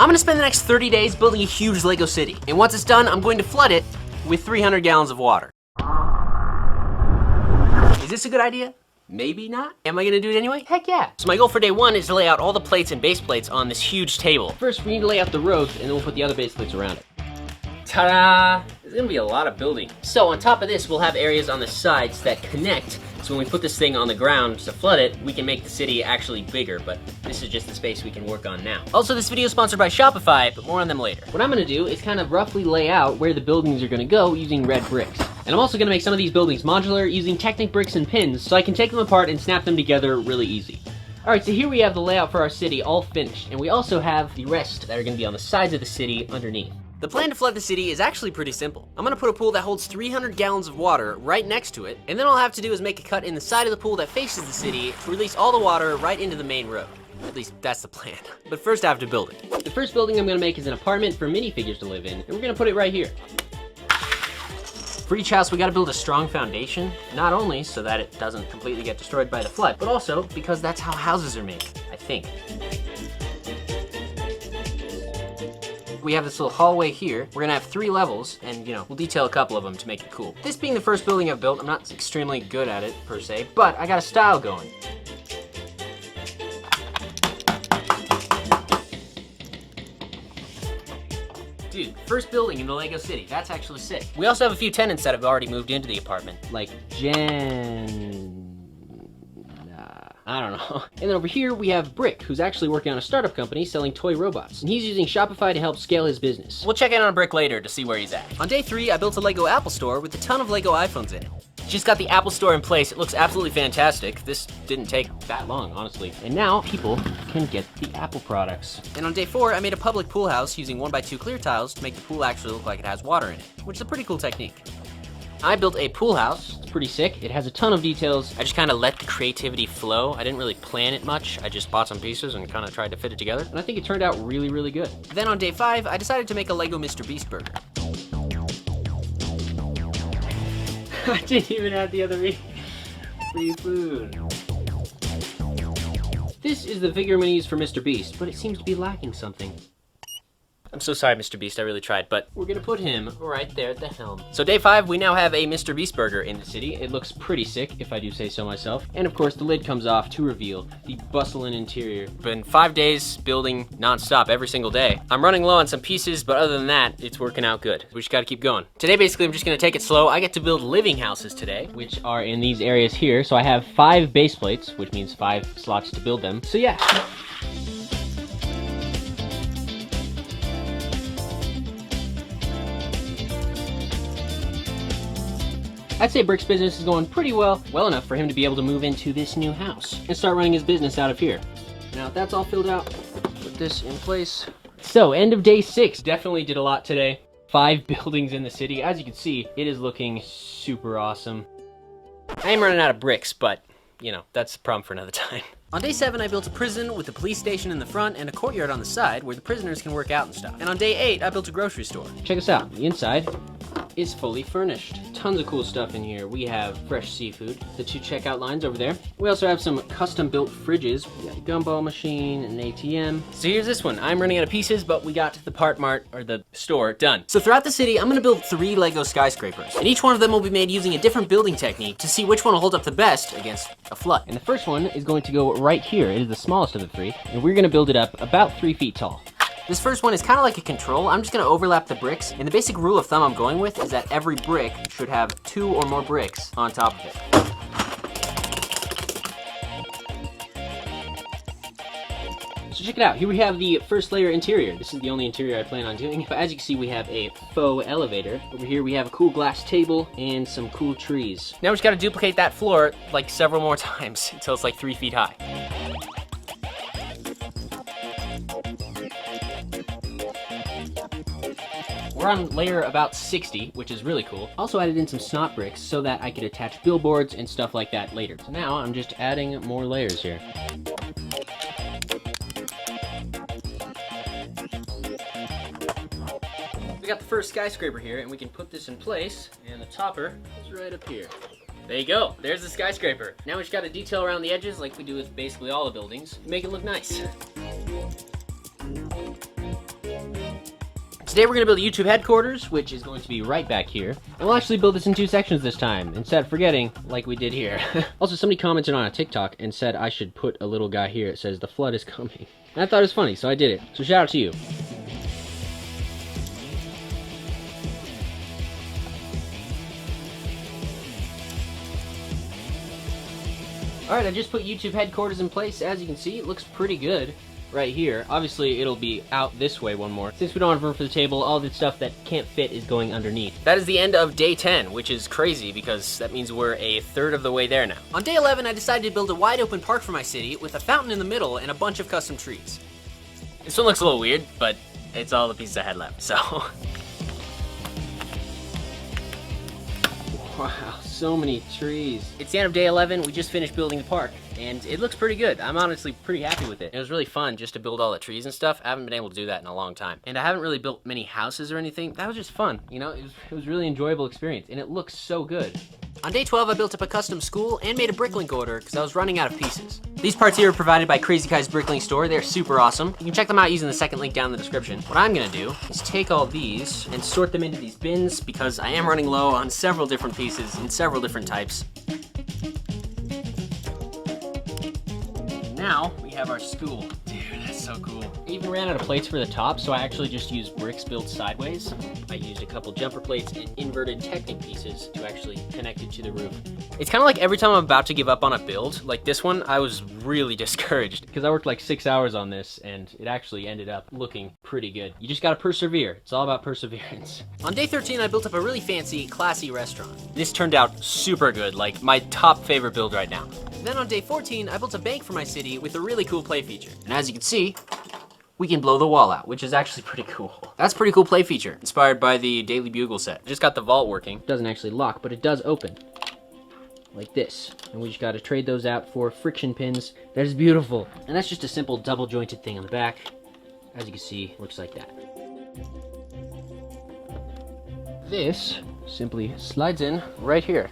I'm gonna spend the next 30 days building a huge Lego city. And once it's done, I'm going to flood it with 300 gallons of water. Is this a good idea? Maybe not. Am I gonna do it anyway? Heck yeah. So my goal for day 1 is to lay out all the plates and base plates on this huge table. First, we need to lay out the rows, and then we'll put the other base plates around it. Ta-da! There's gonna be a lot of building. So on top of this, we'll have areas on the sides that connect. So when we put this thing on the ground to flood it, we can make the city actually bigger, but this is just the space we can work on now. Also, this video is sponsored by Shopify, but more on them later. What I'm gonna do is kind of roughly lay out where the buildings are gonna go using red bricks. And I'm also gonna make some of these buildings modular using Technic bricks and pins, so I can take them apart and snap them together really easy. Alright, so here we have the layout for our city all finished, and we also have the rest that are gonna be on the sides of the city underneath. The plan to flood the city is actually pretty simple. I'm gonna put a pool that holds 300 gallons of water right next to it, and then all I have to do is make a cut in the side of the pool that faces the city to release all the water right into the main road. At least that's the plan. But first I have to build it. The first building I'm gonna make is an apartment for minifigures to live in, and we're gonna put it right here. For each house, we gotta build a strong foundation, not only so that it doesn't completely get destroyed by the flood, but also because that's how houses are made, I think. We have this little hallway here. We're gonna have 3 levels, and we'll detail a couple of them to make it cool. This being the first building I've built, I'm not extremely good at it, per se, but I got a style going. Dude, first building in the Lego city. That's actually sick. We also have a few tenants that have already moved into the apartment. Like I don't know. And then over here we have Brick, who's actually working on a startup company selling toy robots. And he's using Shopify to help scale his business. We'll check in on Brick later to see where he's at. On day 3, I built a Lego Apple store with a ton of Lego iPhones in it. Just got the Apple store in place. It looks absolutely fantastic. This didn't take that long, honestly. And now people can get the Apple products. And on day 4, I made a public pool house using 1x2 clear tiles to make the pool actually look like it has water in it, which is a pretty cool technique. I built a pool house. It's pretty sick. It has a ton of details. I just kind of let the creativity flow. I didn't really plan it much. I just bought some pieces and kind of tried to fit it together. And I think it turned out really, really good. Then on day 5, I decided to make a Lego Mr. Beast burger. I didn't even have the other free food. This is the figure I'm gonna use for Mr. Beast, but it seems to be lacking something. I'm so sorry, Mr. Beast, I really tried, but we're gonna put him right there at the helm. So day 5, we now have a Mr. Beast burger in the city. It looks pretty sick, if I do say so myself. And of course, the lid comes off to reveal the bustling interior. Been 5 days building nonstop every single day. I'm running low on some pieces, but other than that, it's working out good. We just gotta keep going. Today, basically, I'm just gonna take it slow. I get to build living houses today, which are in these areas here. So I have 5 base plates, which means 5 slots to build them. So yeah. I'd say Brick's business is going pretty well enough for him to be able to move into this new house and start running his business out of here. Now if that's all filled out, put this in place. So end of day 6, definitely did a lot today. 5 buildings in the city. As you can see, it is looking super awesome. I am running out of bricks, but that's a problem for another time. On day 7, I built a prison with a police station in the front and a courtyard on the side where the prisoners can work out and stuff. And on day 8, I built a grocery store. Check this out, the inside is fully furnished. Tons of cool stuff in here. We have fresh seafood, the 2 checkout lines over there. We also have some custom built fridges. We got a gumball machine, an ATM. So here's this one. I'm running out of pieces, but we got the Part Mart, or the store, done. So throughout the city, I'm gonna build 3 Lego skyscrapers. And each one of them will be made using a different building technique to see which one will hold up the best against a flood. And the first one is going to go right here. It is the smallest of the 3, and we're gonna build it up about 3 feet tall. This first one is kind of like a control. I'm just gonna overlap the bricks, and the basic rule of thumb I'm going with is that every brick should have 2 or more bricks on top of it. So check it out, here we have the first layer interior. This is the only interior I plan on doing, but as you can see we have a faux elevator. Over here we have a cool glass table and some cool trees. Now we just gotta duplicate that floor like several more times until it's like 3 feet high. We're on layer about 60, which is really cool. Also added in some snot bricks so that I could attach billboards and stuff like that later. So now I'm just adding more layers here. We got the first skyscraper here, and we can put this in place, and the topper is right up here. There you go, there's the skyscraper. Now we just gotta detail around the edges like we do with basically all the buildings, make it look nice. Today we're gonna build a YouTube headquarters, which is going to be right back here. And we'll actually build this in 2 sections this time, instead of forgetting, like we did here. Also, somebody commented on a TikTok and said I should put a little guy here. It says, "The flood is coming." And I thought it was funny, so I did it. So shout out to you. Alright, I just put YouTube headquarters in place. As you can see, it looks pretty good right here. Obviously, it'll be out this way one more. Since we don't have room for the table, all the stuff that can't fit is going underneath. That is the end of day 10, which is crazy because that means we're a third of the way there now. On day 11, I decided to build a wide open park for my city with a fountain in the middle and a bunch of custom trees. This one looks a little weird, but it's all the pieces I had left, so. Wow, so many trees. It's the end of day 11. We just finished building the park, and it looks pretty good. I'm honestly pretty happy with it. It was really fun just to build all the trees and stuff. I haven't been able to do that in a long time. And I haven't really built many houses or anything. That was just fun, you know? It was really enjoyable experience, and it looks so good. On day 12, I built up a custom school and made a Bricklink order because I was running out of pieces. These parts here are provided by Crazy Kai's Bricklink store. They're super awesome. You can check them out using the second link down in the description. What I'm gonna do is take all these and sort them into these bins because I am running low on several different pieces in several different types. Now we have our school. Dude, that's so cool. I even ran out of plates for the top, so I actually just used bricks built sideways. I used a couple jumper plates and inverted Technic pieces to actually connect it to the roof. It's kind of like every time I'm about to give up on a build, like this one, I was really discouraged because I worked like 6 hours on this and it actually ended up looking pretty good. You just gotta persevere. It's all about perseverance. On day 13, I built up a really fancy, classy restaurant. This turned out super good, like my top favorite build right now. Then on day 14, I built a bank for my city with a really cool play feature. And as you can see, we can blow the wall out, which is actually pretty cool. That's a pretty cool play feature, inspired by the Daily Bugle set. Just got the vault working. It doesn't actually lock, but it does open. Like this. And we just gotta trade those out for friction pins. That is beautiful. And that's just a simple double jointed thing on the back. As you can see, looks like that. This simply slides in right here.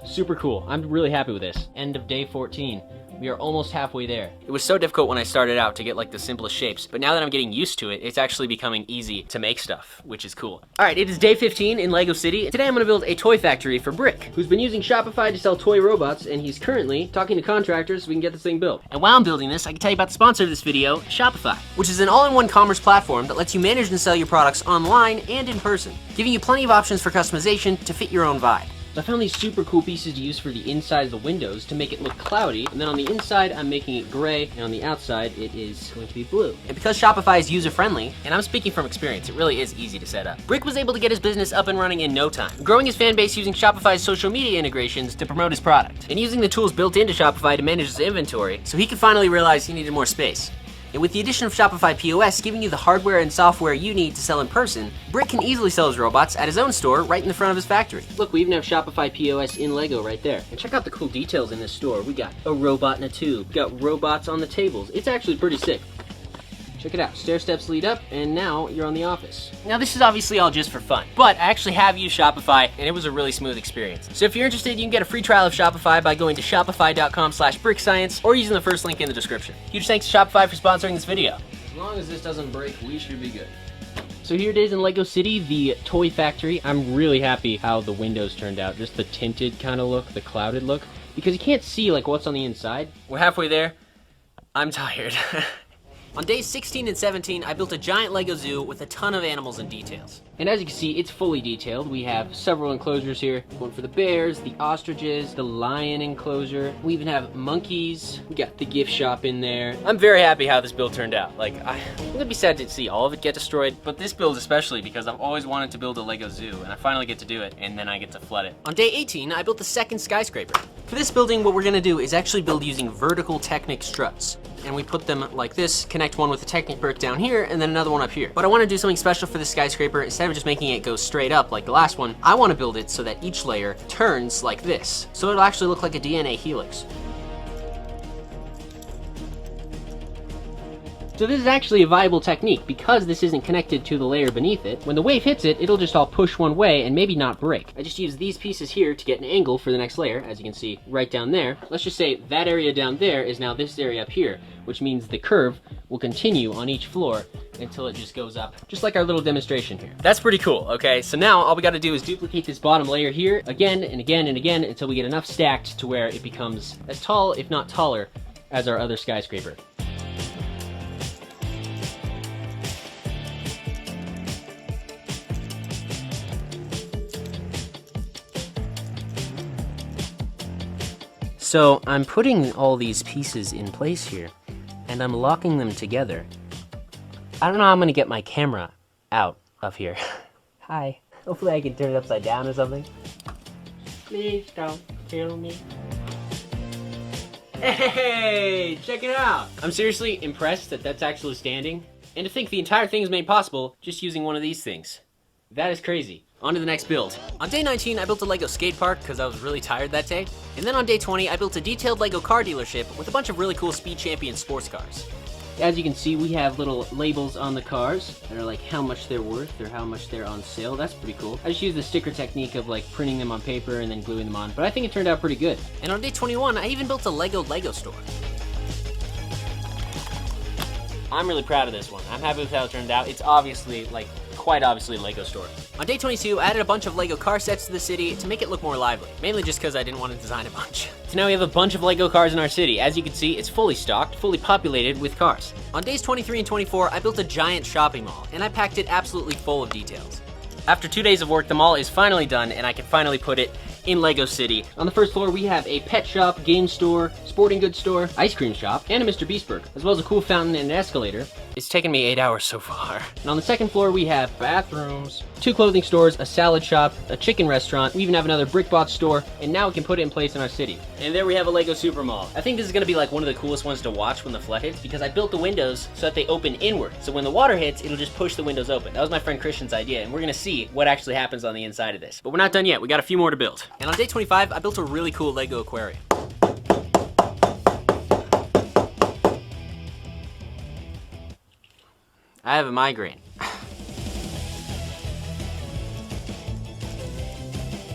Super cool. I'm really happy with this. End of day 14. We are almost halfway there. It was so difficult when I started out to get like the simplest shapes, but now that I'm getting used to it, it's actually becoming easy to make stuff, which is cool. All right, it is day 15 in Lego City. Today I'm gonna build a toy factory for Brick, who's been using Shopify to sell toy robots, and he's currently talking to contractors so we can get this thing built. And while I'm building this, I can tell you about the sponsor of this video, Shopify, which is an all-in-one commerce platform that lets you manage and sell your products online and in person, giving you plenty of options for customization to fit your own vibe. So I found these super cool pieces to use for the inside of the windows to make it look cloudy, and then on the inside I'm making it gray, and on the outside it is going to be blue. And because Shopify is user-friendly, and I'm speaking from experience, it really is easy to set up. Brick was able to get his business up and running in no time, growing his fan base using Shopify's social media integrations to promote his product, and using the tools built into Shopify to manage his inventory, so he could finally realize he needed more space. And with the addition of Shopify POS giving you the hardware and software you need to sell in person, Brick can easily sell his robots at his own store right in the front of his factory. Look, we even have Shopify POS in Lego right there. And check out the cool details in this store. We got a robot in a tube. We got robots on the tables. It's actually pretty sick. Check it out, stair steps lead up, and now you're on the office. Now this is obviously all just for fun, but I actually have used Shopify, and it was a really smooth experience. So if you're interested, you can get a free trial of Shopify by going to shopify.com/brickscience or using the first link in the description. Huge thanks to Shopify for sponsoring this video. As long as this doesn't break, we should be good. So here it is in Lego City, the toy factory. I'm really happy how the windows turned out, just the tinted kind of look, the clouded look, because you can't see like what's on the inside. We're halfway there. I'm tired. On days 16 and 17, I built a giant Lego zoo with a ton of animals and details. And as you can see, it's fully detailed. We have several enclosures here. One for the bears, the ostriches, the lion enclosure. We even have monkeys. We got the gift shop in there. I'm very happy how this build turned out. Like, I'm gonna be sad to see all of it get destroyed, but this build especially because I've always wanted to build a Lego zoo, and I finally get to do it, and then I get to flood it. On day 18, I built the second skyscraper. For this building, what we're gonna do is actually build using vertical Technic struts. And we put them like this, connect one with the Technic brick down here, and then another one up here. But I wanna do something special for this skyscraper. Instead of just making it go straight up like the last one, I wanna build it so that each layer turns like this. So it'll actually look like a DNA helix. So this is actually a viable technique because this isn't connected to the layer beneath it. When the wave hits it, it'll just all push one way and maybe not break. I just use these pieces here to get an angle for the next layer, as you can see right down there. Let's just say that area down there is now this area up here, which means the curve will continue on each floor until it just goes up, just like our little demonstration here. That's pretty cool, okay? So now all we gotta do is duplicate this bottom layer here again and again and again until we get enough stacked to where it becomes as tall, if not taller, as our other skyscraper. So I'm putting all these pieces in place here, and I'm locking them together. I don't know how I'm gonna get my camera out of here. Hi. Hopefully I can turn it upside down or something. Please don't kill me. Hey, check it out. I'm seriously impressed that that's actually standing. And to think the entire thing is made possible just using one of these things. That is crazy. On to the next build. On day 19, I built a Lego skate park because I was really tired that day. And then on day 20, I built a detailed Lego car dealership with a bunch of really cool Speed Champion sports cars. As you can see, we have little labels on the cars that are like how much they're worth or how much they're on sale. That's pretty cool. I just used the sticker technique of like printing them on paper and then gluing them on, but I think it turned out pretty good. And on day 21, I even built a Lego store. I'm really proud of this one. I'm happy with how it turned out. It's obviously, like, quite obviously a Lego store. On day 22, I added a bunch of Lego car sets to the city to make it look more lively, mainly just because I didn't want to design a bunch. So now we have a bunch of Lego cars in our city. As you can see, it's fully stocked, fully populated with cars. On days 23 and 24, I built a giant shopping mall, and I packed it absolutely full of details. After 2 days of work, the mall is finally done, and I can finally put it in Lego City. On the first floor, we have a pet shop, game store, sporting goods store, ice cream shop, and a Mr. Beast burger, as well as a cool fountain and an escalator. It's taken me 8 hours so far. And on the second floor, we have bathrooms, 2 clothing stores, a salad shop, a chicken restaurant. We even have another brick box store, and now we can put it in place in our city. And there we have a Lego Super Mall. I think this is gonna be like one of the coolest ones to watch when the flood hits, because I built the windows so that they open inward. So when the water hits, it'll just push the windows open. That was my friend Christian's idea, and we're gonna see what actually happens on the inside of this. But we're not done yet. We got a few more to build. And on day 25, I built a really cool Lego aquarium. I have a migraine.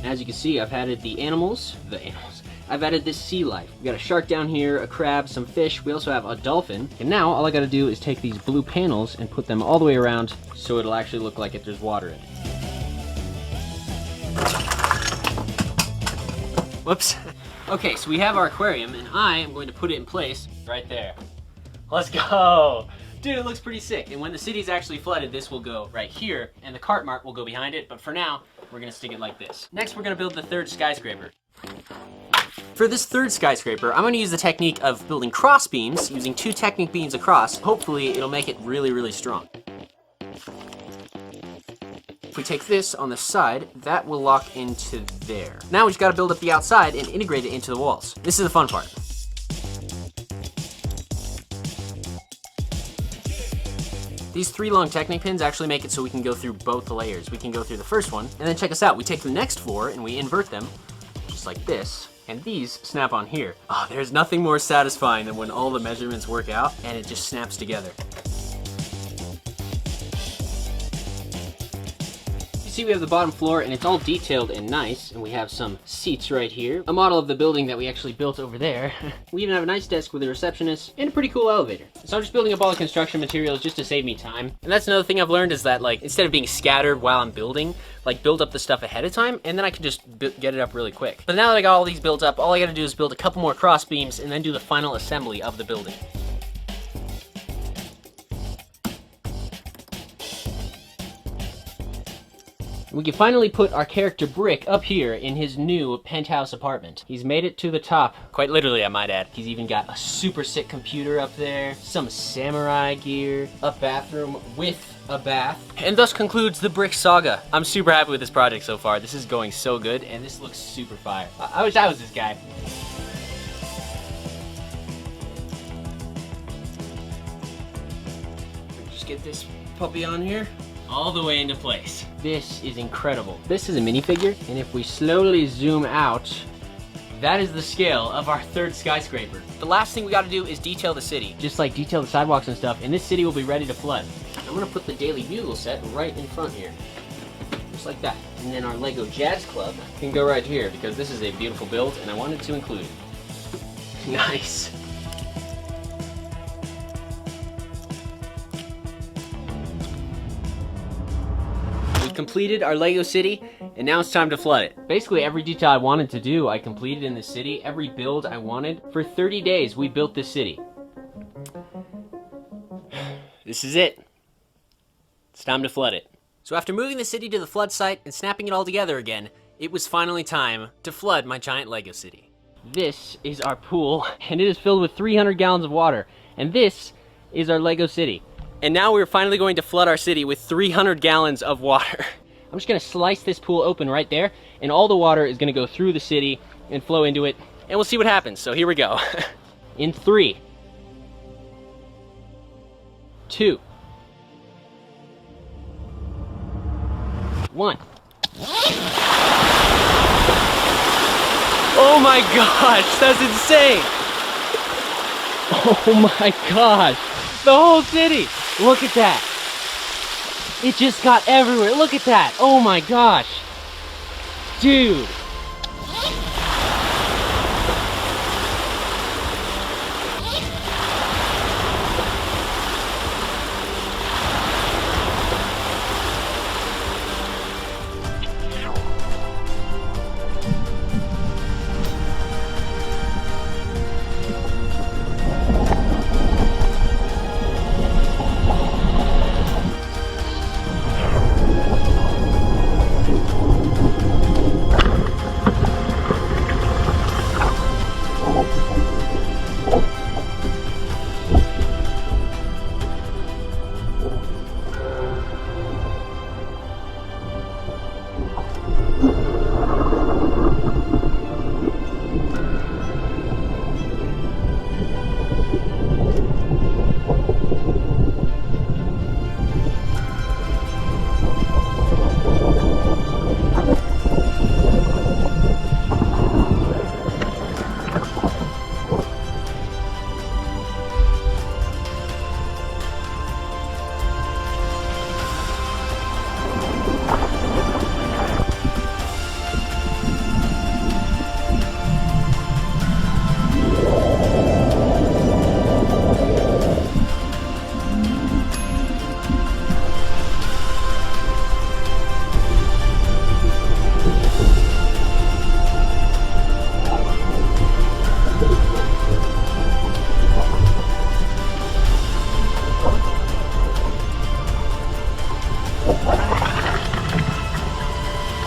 As you can see, I've added the animals. I've added this sea life. We got a shark down here, a crab, some fish. We also have a dolphin. And now all I gotta do is take these blue panels and put them all the way around so it'll actually look like there's water in it. Whoops. Okay, so we have our aquarium, and I am going to put it in place right there. Let's go. Dude, it looks pretty sick. And when the city's actually flooded, this will go right here, and the cart mart will go behind it. But for now, we're gonna stick it like this. Next, we're gonna build the third skyscraper. For this third skyscraper, I'm gonna use the technique of building cross beams, using 2 Technic beams across. Hopefully, it'll make it really, really strong. If we take this on the side, that will lock into there. Now we just gotta build up the outside and integrate it into the walls. This is the fun part. These 3 long Technic pins actually make it so we can go through both layers. We can go through the first one, and then check us out. We take the next floor and we invert them, just like this, and these snap on here. Oh, there's nothing more satisfying than when all the measurements work out and it just snaps together. See, we have the bottom floor and it's all detailed and nice, and we have some seats right here, a model of the building that we actually built over there. We even have a nice desk with a receptionist and a pretty cool elevator. So I'm just building up all the construction materials just to save me time. And that's another thing I've learned is that, like, instead of being scattered while I'm building, like, build up the stuff ahead of time, and then I can just get it up really quick. But now that I got all these built up, all I gotta do is build a couple more cross beams and then do the final assembly of the building. We can finally put our character Brick up here in his new penthouse apartment. He's made it to the top. Quite literally, I might add. He's even got a super sick computer up there, some samurai gear, a bathroom with a bath. And thus concludes the Brick saga. I'm super happy with this project so far. This is going so good, and this looks super fire. I wish I was this guy. Just get this puppy on here. All the way into place. This is incredible. This is a minifigure, and if we slowly zoom out, That is the scale of our third skyscraper. The last thing we gotta do is detail the city. Just like detail the sidewalks and stuff, and this city will be ready to flood. I'm gonna put the Daily Bugle set right in front here. Just like that. And then our Lego Jazz Club can go right here because this is a beautiful build and I wanted to include it. Nice. We completed our Lego city and now it's time to flood it. Basically every detail I wanted to do, I completed in this city. Every build I wanted. For 30 days, we built this city. This is it. It's time to flood it. So after moving the city to the flood site and snapping it all together again, it was finally time to flood my giant Lego city. This is our pool, and it is filled with 300 gallons of water. And this is our Lego city. And now we're finally going to flood our city with 300 gallons of water. I'm just gonna slice this pool open right there, and all the water is gonna go through the city and flow into it, and we'll see what happens. So here we go. In 3, 2, 1. Oh my gosh, that's insane! Oh my gosh, the whole city! Look at that! It just got everywhere, look at that! Oh my gosh! Dude!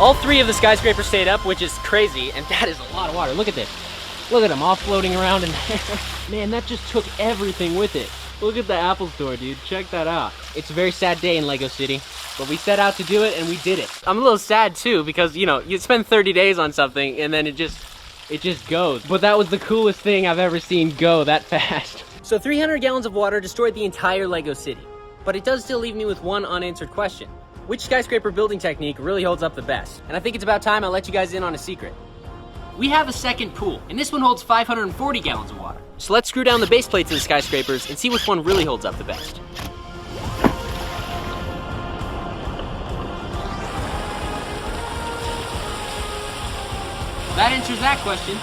All 3 of the skyscrapers stayed up, which is crazy, and that is a lot of water. Look at this. Look at them all floating around in there. Man, that just took everything with it. Look at the Apple Store, dude. Check that out. It's a very sad day in Lego City, but we set out to do it and we did it. I'm a little sad too because, you know, you spend 30 days on something and then it just goes. But that was the coolest thing I've ever seen go that fast. So 300 gallons of water destroyed the entire Lego City. But it does still leave me with one unanswered question. Which skyscraper building technique really holds up the best? And I think it's about time I let you guys in on a secret. We have a second pool, and this one holds 540 gallons of water. So let's screw down the base plates of the skyscrapers and see which one really holds up the best. That answers that question.